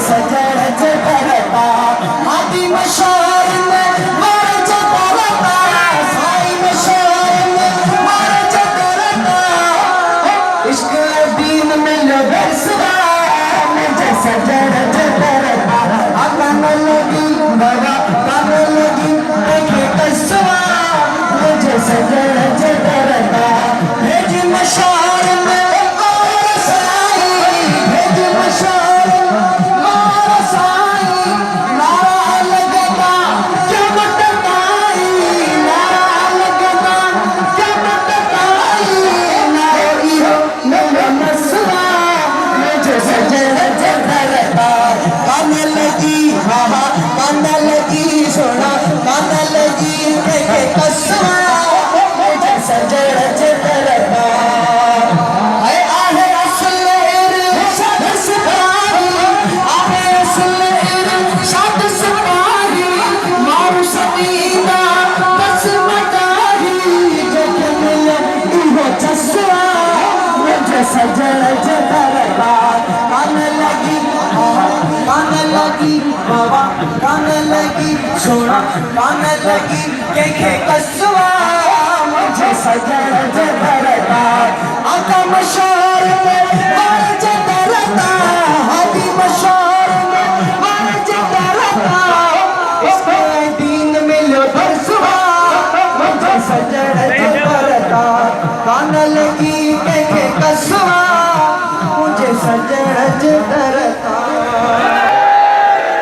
सजन जगरता आदि मशार में मर जगरता साई मशार में मर जगरता इश्क दीन में लबसवा मुझे सजन जगरता अकन लगी बड़ा कन लगी देखे कसवा मुझे सजन जगरता भेज मशार में सजन जगरता कान लगी बाबा कान लगी सोना कान लगी के कसवा मुझे सजन जगरता आका मशार में मर जगरता हादी मशार में मर जगरता इसके दीन में लो बरसवा मुझे सजन जगरता कान लगी के कसवा मुझे सजन जगरता